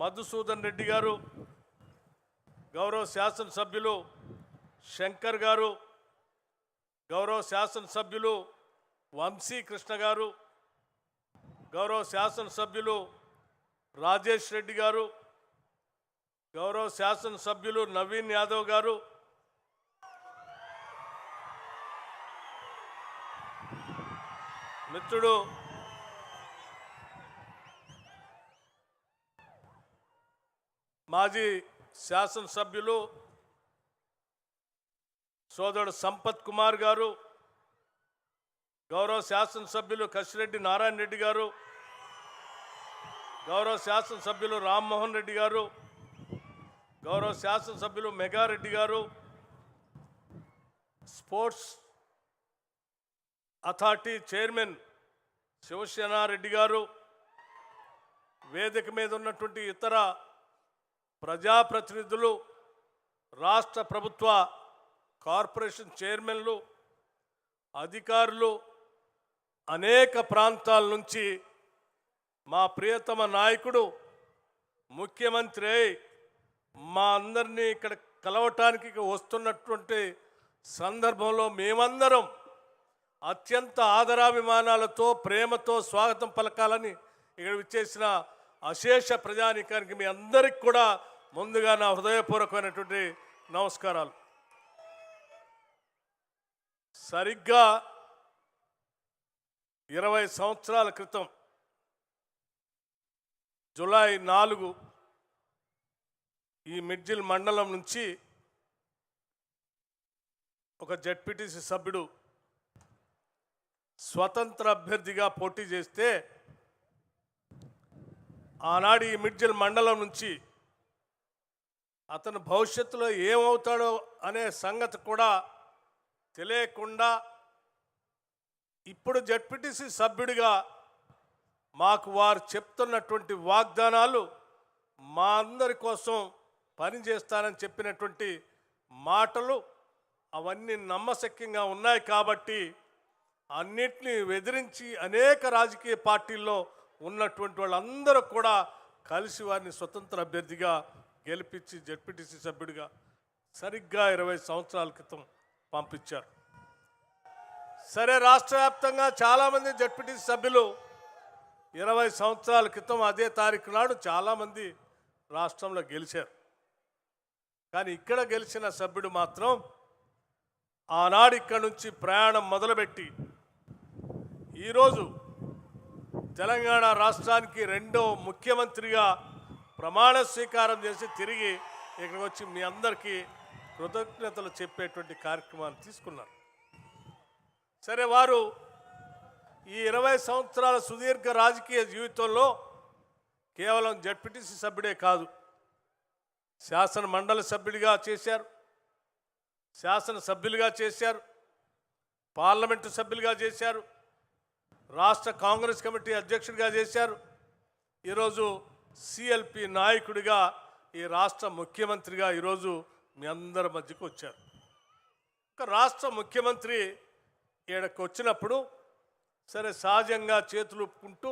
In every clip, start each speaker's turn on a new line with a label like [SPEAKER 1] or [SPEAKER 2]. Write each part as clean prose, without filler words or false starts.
[SPEAKER 1] మధుసూదన్ రెడ్డి గారు, గౌరవ శాసనసభ్యులు శంకర్ గారు, గౌరవ శాసనసభ్యులు వంశీకృష్ణ గారు, గౌరవ శాసనసభ్యులు రాజేష్ రెడ్డి గారు, గౌరవ శాసనసభ్యులు నవీన్ యాదవ్ గారు, మిత్రుడు మాజీ శాసనసభ్యులు సోదరుడు సంపత్ కుమార్ గారు, గౌరవ శాసనసభ్యులు కసిరెడ్డి నారాయణ రెడ్డి గారు, గౌరవ శాసనసభ్యులు రామ్మోహన్ రెడ్డి గారు, గౌరవ శాసనసభ్యులు మెగారెడ్డి గారు, స్పోర్ట్స్ అథారిటీ చైర్మన్ శివసేనారెడ్డి గారు, వేదిక మీద ఉన్నటువంటి ఇతర ప్రజాప్రతినిధులు, రాష్ట్ర ప్రభుత్వ కార్పొరేషన్ చైర్మన్లు, అధికారులు, అనేక ప్రాంతాల నుంచి మా ప్రియతమ నాయకుడు ముఖ్యమంత్రి మా అందరినీ ఇక్కడ కలవటానికి వస్తున్నటువంటి సందర్భంలో మేమందరం అత్యంత ఆదరాభిమానాలతో ప్రేమతో స్వాగతం పలకాలని ఇక్కడ విచ్చేసిన అశేష ప్రజానీకానికి మీ అందరికి కూడా ముందుగా నా హృదయపూర్వకమైనటువంటి నమస్కారాలు. సరిగ్గా 20 సంవత్సరాల క్రితం జూలై 4 ఈ మిడ్జిల్ మండలం నుంచి ఒక జెడ్పీటీసీ సభ్యుడు స్వతంత్ర అభ్యర్థిగా పోటీ చేస్తే ఆనాడు ఈ మిడ్జిల్ మండలం నుంచి అతను భవిష్యత్తులో ఏమవుతాడో అనే సంగతి కూడా తెలియకుండా ఇప్పుడు జెడ్పీటీసీ సభ్యుడిగా మాకు వారు చెప్తున్నటువంటి వాగ్దానాలు మా అందరి కోసం పనిచేస్తానని చెప్పినటువంటి మాటలు అవన్నీ నమ్మశక్యంగా ఉన్నాయి కాబట్టి అన్నిటినీ ఎదిరించి అనేక రాజకీయ పార్టీల్లో ఉన్నటువంటి వాళ్ళందరూ కూడా కలిసి వారిని స్వతంత్ర అభ్యర్థిగా గెలిపించి జెడ్పీటీసీ సభ్యుడిగా సరిగ్గా 20 సంవత్సరాల క్రితం పంపించారు. సరే, రాష్ట్ర వ్యాప్తంగా చాలామంది జెడ్పీటీసీ సభ్యులు 20 సంవత్సరాల క్రితం అదే తారీఖు నాడు చాలామంది రాష్ట్రంలో గెలిచారు. కానీ ఇక్కడ గెలిచిన సభ్యుడు మాత్రం ఆనాడు ఇక్కడి నుంచి ప్రయాణం మొదలుపెట్టి ఈరోజు తెలంగాణ రాష్ట్రానికి రెండో ముఖ్యమంత్రిగా ప్రమాణ స్వీకారం చేసి తిరిగి ఇక్కడికి వచ్చి మీ అందరికీ కృతజ్ఞతలు చెప్పేటువంటి కార్యక్రమాన్ని తీసుకున్నారు. సరే, వారు ఈ 20 సంవత్సరాల సుదీర్ఘ రాజకీయ జీవితంలో కేవలం జెడ్పీటీసీ సభ్యుడే కాదు, శాసన మండలి సభ్యుడిగా చేశారు, శాసనసభ్యులుగా చేశారు, పార్లమెంటు సభ్యులుగా చేశారు, రాష్ట్ర కాంగ్రెస్ కమిటీ అధ్యక్షుడిగా చేశారు, ఈరోజు సిఎల్పి నాయకుడిగా ఈ రాష్ట్ర ముఖ్యమంత్రిగా ఈరోజు మీ అందరి మధ్యకు వచ్చారు. ఒక రాష్ట్ర ముఖ్యమంత్రి ఈడకు వచ్చినప్పుడు సరే సహజంగా చేతులు ఒప్పుకుంటూ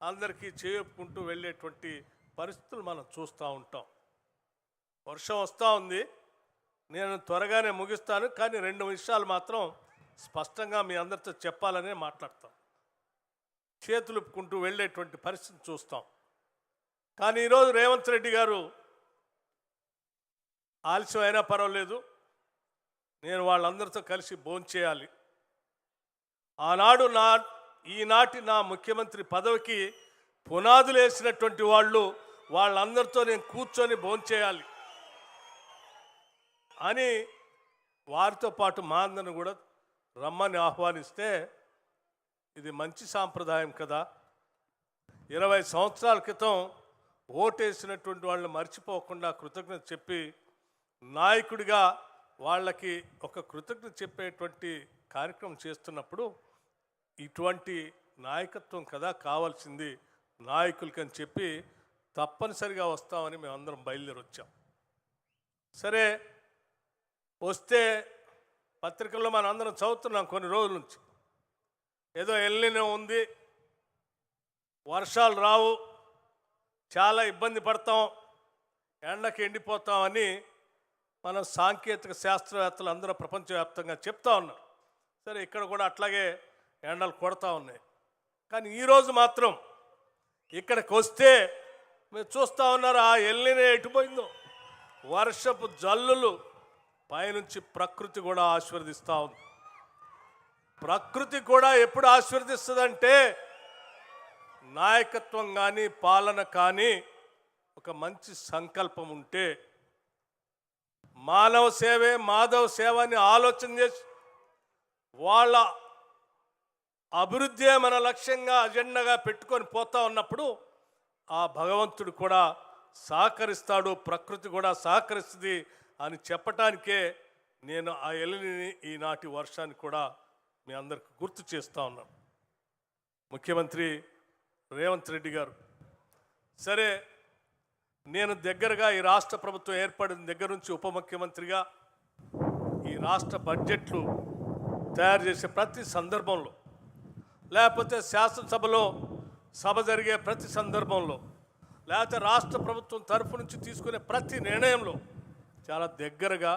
[SPEAKER 1] అందరికీ చేయొప్పుకుంటూ వెళ్ళేటువంటి పరిస్థితులు మనం చూస్తూ ఉంటాం. వర్షం వస్తూ ఉంది, నేను త్వరగానే ముగిస్తాను, కానీ 2 విషయాలు మాత్రం స్పష్టంగా మీ అందరితో చెప్పాలనే మాట్లాడతాం. చేతులు ఒప్పుకుంటూ వెళ్ళేటువంటి పరిస్థితి చూస్తాం. కానీ ఈరోజు రేవంత్ రెడ్డి గారు ఆలస్యం అయినా పర్వాలేదు, నేను వాళ్ళందరితో కలిసి భోంచేయాలి, ఆనాడు ఈనాటి నా ముఖ్యమంత్రి పదవికి పునాదులు వేసినటువంటి వాళ్ళందరితో నేను కూర్చొని భోంచేయాలి అని వారితో పాటు మా అందరిని కూడా రమ్మని ఆహ్వానిస్తే ఇది మంచి సాంప్రదాయం కదా. 20 సంవత్సరాల క్రితం ఓటేసినటువంటి వాళ్ళని మర్చిపోకుండా కృతజ్ఞత చెప్పి నాయకుడిగా వాళ్ళకి ఒక కృతజ్ఞత చెప్పేటువంటి కార్యక్రమం చేస్తున్నప్పుడు ఇటువంటి నాయకత్వం కదా కావాల్సింది నాయకులకని చెప్పి తప్పనిసరిగా వస్తామని మేమందరం బయలుదేరి వచ్చాం. సరే, వస్తే పత్రికల్లో మనం అందరం చదువుతున్నాం కొన్ని రోజుల నుంచి, ఏదో ఎల్నినో ఉంది, వర్షాలు రావు, చాలా ఇబ్బంది పడతాం, ఎండకి ఎండిపోతామని మన సాంకేతిక శాస్త్రవేత్తలు అందరూ ప్రపంచవ్యాప్తంగా చెప్తా ఉన్నారు. సరే, ఇక్కడ కూడా అట్లాగే ఎండలు కొడతా ఉన్నాయి. కానీ ఈరోజు మాత్రం ఇక్కడికి వస్తే మీరు చూస్తూ ఉన్నారు, ఆ ఎల్లినే ఎటుపోయిందో. వర్షపు జల్లులు పైనుంచి ప్రకృతి కూడా ఆశీర్వదిస్తూ ఉంది. ప్రకృతి కూడా ఎప్పుడు ఆశీర్వదిస్తుందంటే నాయకత్వం కానీ పాలన కానీ ఒక మంచి సంకల్పం ఉంటే, మానవ సేవే మాధవ సేవ అని ఆలోచన చేసి వాళ్ళ అభివృద్ధే మన లక్ష్యంగా అజెండాగా పెట్టుకొని పోతా ఉన్నప్పుడు ఆ భగవంతుడు కూడా సహకరిస్తాడు, ప్రకృతి కూడా సహకరిస్తుంది అని చెప్పటానికే నేను ఆ ఎల్లిని ఈనాటి వర్షాన్ని కూడా మీ అందరికి గుర్తు చేస్తూ ఉన్నాను. ముఖ్యమంత్రి రేవంత్ రెడ్డి గారు, సరే, నేను దగ్గరగా ఈ రాష్ట్ర ప్రభుత్వం ఏర్పడిన దగ్గర నుంచి ఉప ముఖ్యమంత్రిగా ఈ రాష్ట్ర బడ్జెట్లు తయారు చేసే ప్రతి సందర్భంలో, లేకపోతే శాసనసభలో సభ జరిగే ప్రతి సందర్భంలో, లేకపోతే రాష్ట్ర ప్రభుత్వం తరఫు నుంచి తీసుకునే ప్రతి నిర్ణయంలో చాలా దగ్గరగా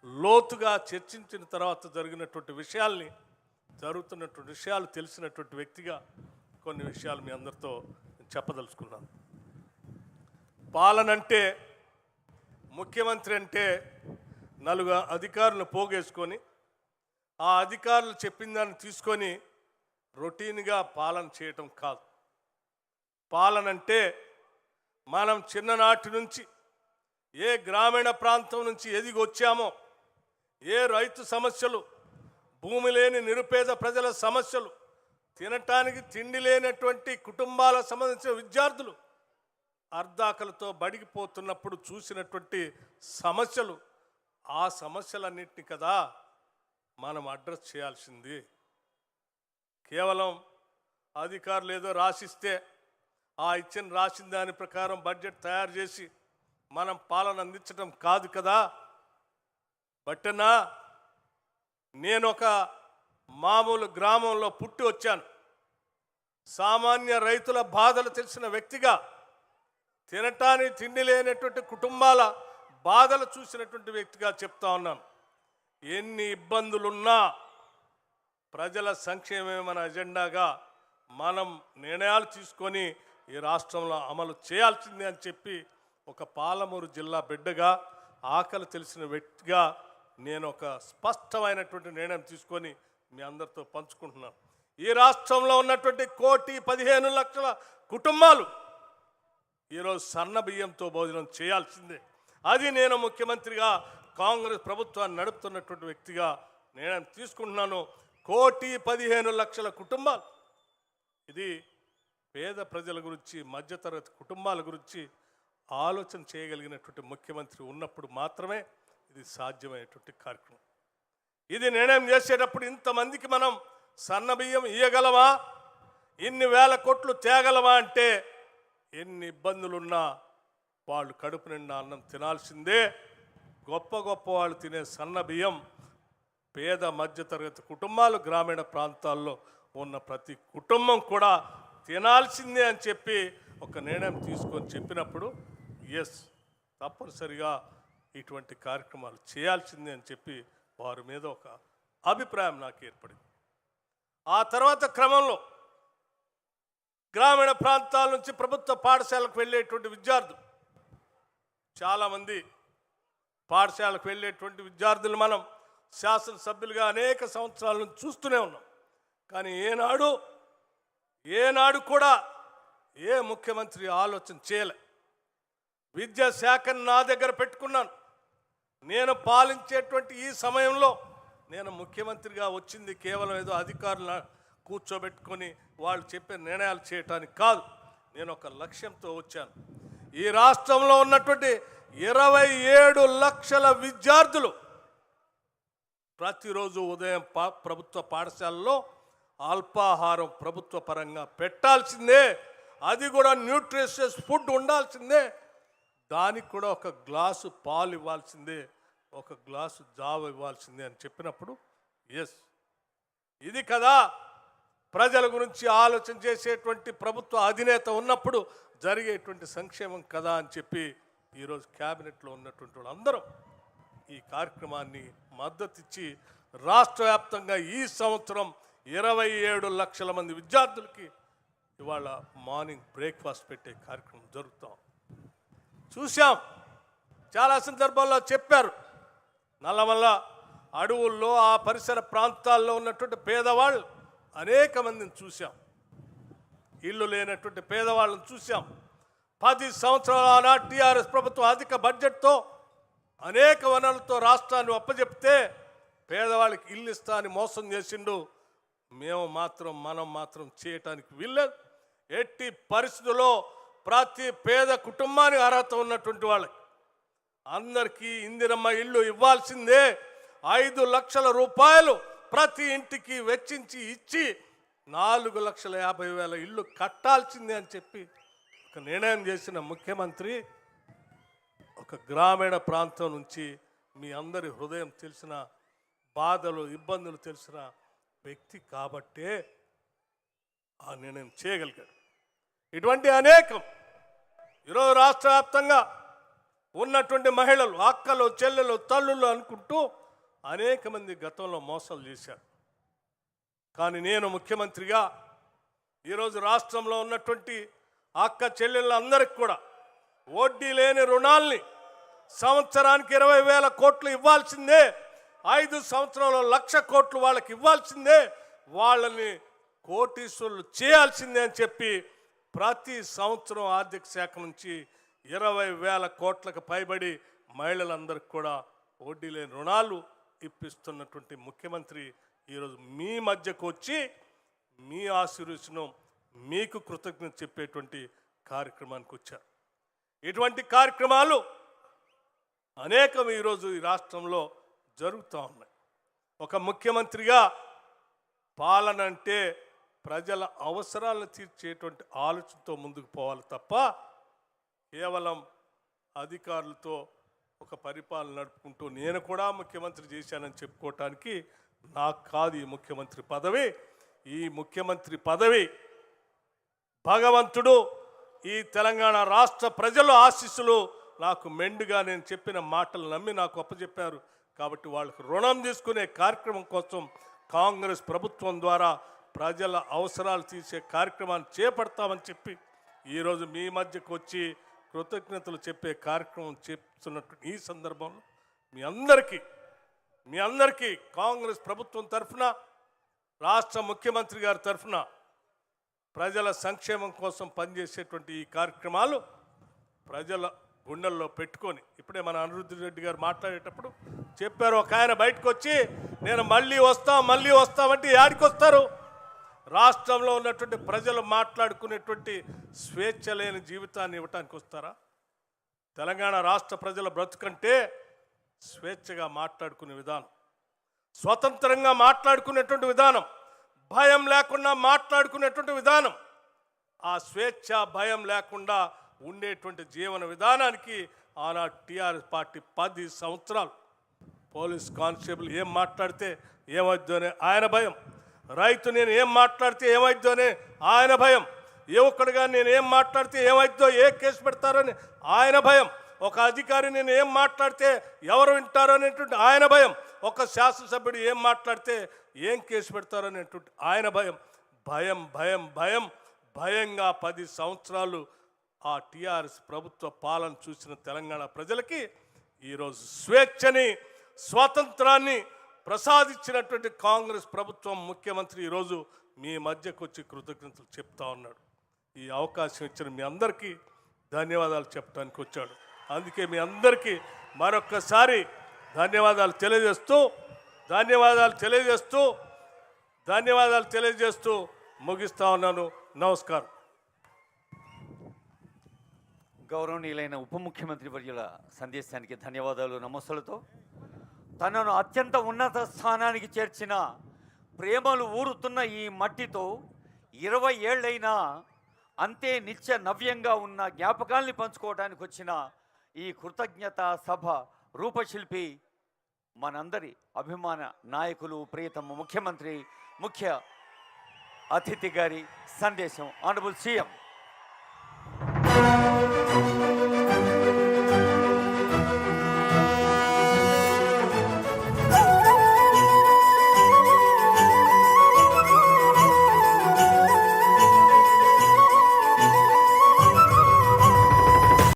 [SPEAKER 1] లోతుగా చర్చించిన తర్వాత జరుగుతున్నటువంటి విషయాలు తెలిసినటువంటి వ్యక్తిగా కొన్ని విషయాలు మీ అందరితో చెప్పదలుచుకున్నాను. పాలన అంటే, ముఖ్యమంత్రి అంటే నలుగురు అధికారులను పోగేసుకొని ఆ అధికారులు చెప్పిన దాన్ని తీసుకొని రొటీన్గా పాలన చేయటం కాదు. పాలన అంటే మనం చిన్ననాటి నుంచి ఏ గ్రామీణ ప్రాంతం నుంచి ఎదిగి వచ్చామో, ఏ రైతు సమస్యలు, భూమి లేని నిరుపేద ప్రజల సమస్యలు, తినటానికి తిండి లేనటువంటి కుటుంబాలకు సంబంధించిన విద్యార్థులు అర్ధాకలతో బడిగిపోతున్నప్పుడు చూసినటువంటి సమస్యలు, ఆ సమస్యలన్నింటినీ కదా మనం అడ్రస్ చేయాల్సింది. కేవలం అధికారులు ఏదో రాసిస్తే ఆ రాసిన దాని ప్రకారం బడ్జెట్ తయారు చేసి మనం పాలన అందించడం కాదు కదా. బట్టనా, నేను ఒక మామూలు గ్రామంలో పుట్టి వచ్చాను. సామాన్య రైతుల బాధలు తెలిసిన వ్యక్తిగా, తినటానికి తిండి లేనటువంటి కుటుంబాల బాధలు చూసినటువంటి వ్యక్తిగా చెప్తా ఉన్నాను. ఎన్ని ఇబ్బందులున్నా ప్రజల సంక్షేమమే మన అజెండాగా మనం నిర్ణయాలు తీసుకొని ఈ రాష్ట్రంలో అమలు చేయాల్సిందే అని చెప్పి ఒక పాలమూరు జిల్లా బిడ్డగా, ఆకలి తెలిసిన వ్యక్తిగా నేను ఒక స్పష్టమైనటువంటి నిర్ణయం తీసుకొని మీ అందరితో పంచుకుంటున్నాను. ఈ రాష్ట్రంలో ఉన్నటువంటి 1,15,00,000 కుటుంబాలు ఈరోజు సన్న బియ్యంతో భోజనం చేయాల్సిందే. అది నేను ముఖ్యమంత్రిగా కాంగ్రెస్ ప్రభుత్వాన్ని నడుపుతున్నటువంటి వ్యక్తిగా నిర్ణయం తీసుకుంటున్నాను. 1,15,00,000 కుటుంబాలు, ఇది పేద ప్రజల గురించి, మధ్యతరగతి కుటుంబాల గురించి ఆలోచన చేయగలిగినటువంటి ముఖ్యమంత్రి ఉన్నప్పుడు మాత్రమే ఇది సాధ్యమైనటువంటి కార్యక్రమం. ఇది నిర్ణయం చేసేటప్పుడు ఇంతమందికి మనం సన్న బియ్యం ఇయ్యగలమా, ఇన్ని వేల కోట్లు తేగలమా అంటే ఎన్ని ఇబ్బందులున్నా వాళ్ళు కడుపు నిండా అన్నం తినాల్సిందే. గొప్ప గొప్ప వాళ్ళు తినే సన్న బియ్యం పేద మధ్యతరగతి కుటుంబాలు, గ్రామీణ ప్రాంతాల్లో ఉన్న ప్రతి కుటుంబం కూడా తినాల్సిందే అని చెప్పి ఒక నిర్ణయం తీసుకొని చెప్పినప్పుడు తప్పనిసరిగా ఇటువంటి కార్యక్రమాలు చేయాల్సిందే అని చెప్పి వారి మీద ఒక అభిప్రాయం నాకు ఏర్పడింది. ఆ తర్వాత క్రమంలో గ్రామీణ ప్రాంతాల నుంచి ప్రభుత్వ పాఠశాలకు వెళ్ళేటువంటి విద్యార్థులు చాలామంది, పాఠశాలకు వెళ్ళేటువంటి విద్యార్థులు మనం శాసనసభ్యులుగా అనేక సంవత్సరాల నుంచి చూస్తూనే ఉన్నాం. కానీ ఏనాడు కూడా ఏ ముఖ్యమంత్రి ఆలోచన చేయలే. విద్యాశాఖను నా దగ్గర పెట్టుకున్నాను. నేను పాలించేటువంటి ఈ సమయంలో నేను ముఖ్యమంత్రిగా వచ్చింది కేవలం ఏదో అధికారులను కూర్చోబెట్టుకొని వాళ్ళు చెప్పే నిర్ణయాలు చేయటానికి కాదు. నేను ఒక లక్ష్యంతో వచ్చాను. ఈ రాష్ట్రంలో ఉన్నటువంటి 27 లక్షల విద్యార్థులు ప్రతిరోజు ఉదయం ప్రభుత్వ పాఠశాలలో అల్పాహారం ప్రభుత్వ పరంగా పెట్టాల్సిందే. అది కూడా న్యూట్రిషియస్ ఫుడ్ ఉండాల్సిందే. దానికి కూడా ఒక గ్లాసు పాలు ఇవ్వాల్సిందే, ఒక గ్లాసు జావ ఇవ్వాల్సిందే అని చెప్పినప్పుడు ఇది కదా ప్రజల గురించి ఆలోచన చేసేటువంటి ప్రభుత్వ అధినేత ఉన్నప్పుడు జరిగేటువంటి సంక్షేమం కదా అని చెప్పి ఈరోజు క్యాబినెట్లో ఉన్నటువంటి వాళ్ళందరూ ఈ కార్యక్రమాన్ని మద్దతిచ్చి రాష్ట్ర వ్యాప్తంగా ఈ సంవత్సరం 27 లక్షల మంది విద్యార్థులకి ఇవాళ మార్నింగ్ బ్రేక్ఫాస్ట్ పెట్టే కార్యక్రమం జరుగుతాం చూశాం. చాలా సందర్భాల్లో చెప్పారు. నల్లమల్ల అడవుల్లో ఆ పరిసర ప్రాంతాల్లో ఉన్నటువంటి పేదవాళ్ళు అనేక మందిని చూశాం. ఇల్లు లేనటువంటి పేదవాళ్ళని చూశాం. 10 సంవత్సరాల ఆనాటి టీఆర్ఎస్ ప్రభుత్వం అధిక బడ్జెట్తో అనేక వనరులతో రాష్ట్రాన్ని అప్పచెప్తే పేదవాళ్ళకి ఇల్లు ఇస్తా అని మోసం చేసిండు. మనం మాత్రం చేయటానికి వీల్లేదు. ఎట్టి పరిస్థితుల్లో ప్రతి పేద కుటుంబానికి అర్హత ఉన్నటువంటి వాళ్ళకి అందరికీ ఇందిరమ్మ ఇల్లు ఇవ్వాల్సిందే. 5 లక్షల రూపాయలు ప్రతి ఇంటికి వెచ్చించి ఇచ్చి 4,50,000 ఇల్లు కట్టాల్సిందే అని చెప్పి ఒక నిర్ణయం చేసిన ముఖ్యమంత్రి ఒక గ్రామీణ ప్రాంతం నుంచి మీ అందరి హృదయం తెలిసిన బాధలు ఇబ్బందులు తెలిసిన వ్యక్తి కాబట్టే ఆ నిర్ణయం చేయగలిగాడు. ఇటువంటి అనేకం ఈరోజు రాష్ట్ర వ్యాప్తంగా ఉన్నటువంటి మహిళలు అక్కలు చెల్లెలు తల్లులు అనుకుంటూ అనేక మంది గతంలో మోసాలు చేశారు. కానీ నేను ముఖ్యమంత్రిగా ఈరోజు రాష్ట్రంలో ఉన్నటువంటి అక్క చెల్లెళ్ళందరికీ కూడా వడ్డీ లేని రుణాల్ని సంవత్సరానికి 20,000 కోట్లు ఇవ్వాల్సిందే. 5 సంవత్సరాల్లో 1,00,000 కోట్లు వాళ్ళకి ఇవ్వాల్సిందే. వాళ్ళని కోటీశ్వరులు చేయాల్సిందే అని చెప్పి ప్రతి సంవత్సరం ఆర్థిక శాఖ నుంచి 20,000 కోట్లకు పైబడి మహిళలందరికీ కూడా వడ్డీ లేని రుణాలు ఇప్పిస్తున్నటువంటి ముఖ్యమంత్రి ఈరోజు మీ మధ్యకు వచ్చి మీ ఆశీర్వచనం మీకు కృతజ్ఞత చెప్పేటువంటి కార్యక్రమానికి వచ్చారు. ఇటువంటి కార్యక్రమాలు అనేకం ఈరోజు ఈ రాష్ట్రంలో జరుగుతూ ఉన్నాయి. ఒక ముఖ్యమంత్రిగా పాలన అంటే ప్రజల అవసరాలను తీర్చేటువంటి ఆలోచనతో ముందుకు పోవాలి తప్ప కేవలం అధికారులతో ఒక పరిపాలన నడుపుకుంటూ నేను కూడా ముఖ్యమంత్రి చేశానని చెప్పుకోవటానికి నాకు కాదు ఈ ముఖ్యమంత్రి పదవి. ఈ ముఖ్యమంత్రి పదవి భగవంతుడు ఈ తెలంగాణ రాష్ట్ర ప్రజల ఆశీస్సులు నాకు మెండుగా నేను చెప్పిన మాటలు నమ్మి నాకు అప్పచెప్పారు. కాబట్టి వాళ్ళకు రుణం తీసుకునే కార్యక్రమం కోసం కాంగ్రెస్ ప్రభుత్వం ద్వారా ప్రజల అవసరాలు తీర్చే కార్యక్రమాన్ని చేపడతామని చెప్పి ఈరోజు మీ మధ్యకు వచ్చి కృతజ్ఞతలు చెప్పే కార్యక్రమం చేస్తున్నట్టు ఈ సందర్భంలో మీ అందరికీ కాంగ్రెస్ ప్రభుత్వం తరఫున రాష్ట్ర ముఖ్యమంత్రి గారి తరఫున ప్రజల సంక్షేమం కోసం పనిచేసేటువంటి ఈ కార్యక్రమాలు ప్రజల గుండెల్లో పెట్టుకొని ఇప్పుడే మన అనిరుద్ధ రెడ్డి గారు మాట్లాడేటప్పుడు చెప్పారు. ఒక ఆయన బయటకు వచ్చి నేను మళ్ళీ వస్తామంటే యాడికి వస్తారు? రాష్ట్రంలో ఉన్నటువంటి ప్రజలు మాట్లాడుకునేటువంటి స్వేచ్ఛ లేని జీవితాన్ని ఇవ్వటానికి వస్తారా? తెలంగాణ రాష్ట్ర ప్రజల బ్రతుకంటే స్వేచ్ఛగా మాట్లాడుకునే విధానం, స్వతంత్రంగా మాట్లాడుకునేటువంటి విధానం, భయం లేకుండా మాట్లాడుకునేటువంటి విధానం, ఆ స్వేచ్ఛ భయం లేకుండా ఉండేటువంటి జీవన విధానానికి ఆనాడు టీఆర్ఎస్ పార్టీ 10 సంవత్సరాలు పోలీస్ కానిస్టేబుల్ ఏం మాట్లాడితే ఏమైద్దో ఆయన భయం, రైతు నేను ఏం మాట్లాడితే ఏమైద్దో ఆయన భయం, యువకుడిగా నేను ఏం మాట్లాడితే ఏమైద్దో ఏ కేసు పెడతారని ఆయన భయం, ఒక అధికారి నేను ఏం మాట్లాడితే ఎవరు వింటారో అనేటువంటి ఆయన భయం, ఒక శాసనసభ్యుడు ఏం మాట్లాడితే ఏం కేసు పెడతారో అనేటువంటి ఆయన భయం, భయం భయం భయం భయంగా 10 సంవత్సరాలు ఆ టీఆర్ఎస్ ప్రభుత్వ పాలన చూసిన తెలంగాణ ప్రజలకి ఈరోజు స్వేచ్ఛని స్వాతంత్రాన్ని ప్రసాదించినటువంటి కాంగ్రెస్ ప్రభుత్వం ముఖ్యమంత్రి ఈరోజు మీ మధ్యకు వచ్చి కృతజ్ఞతలు చెప్తా ఉన్నాడు. ఈ అవకాశం ఇచ్చిన మీ అందరికీ ధన్యవాదాలు చెప్పడానికి వచ్చాడు. అందుకే మీ అందరికీ మరొక్కసారి ధన్యవాదాలు తెలియజేస్తూ ముగిస్తా ఉన్నాను. నమస్కారం.
[SPEAKER 2] గౌరవనీయులైన ఉప ముఖ్యమంత్రి వర్యుల సందేశానికి ధన్యవాదాలు నమస్సులతో తనను అత్యంత ఉన్నత స్థానానికి చేర్చిన ప్రేమలు ఊరుతున్న ఈ మట్టితో 20 ఏళ్ళైనా అంతే నిత్య నవ్యంగా ఉన్న జ్ఞాపకాల్ని పంచుకోవడానికి వచ్చిన ఈ కృతజ్ఞత సభ రూపశిల్పి మనందరి అభిమాన నాయకులు ప్రియతమ ముఖ్యమంత్రి అతిథి గారి సందేశం. Honourable CM.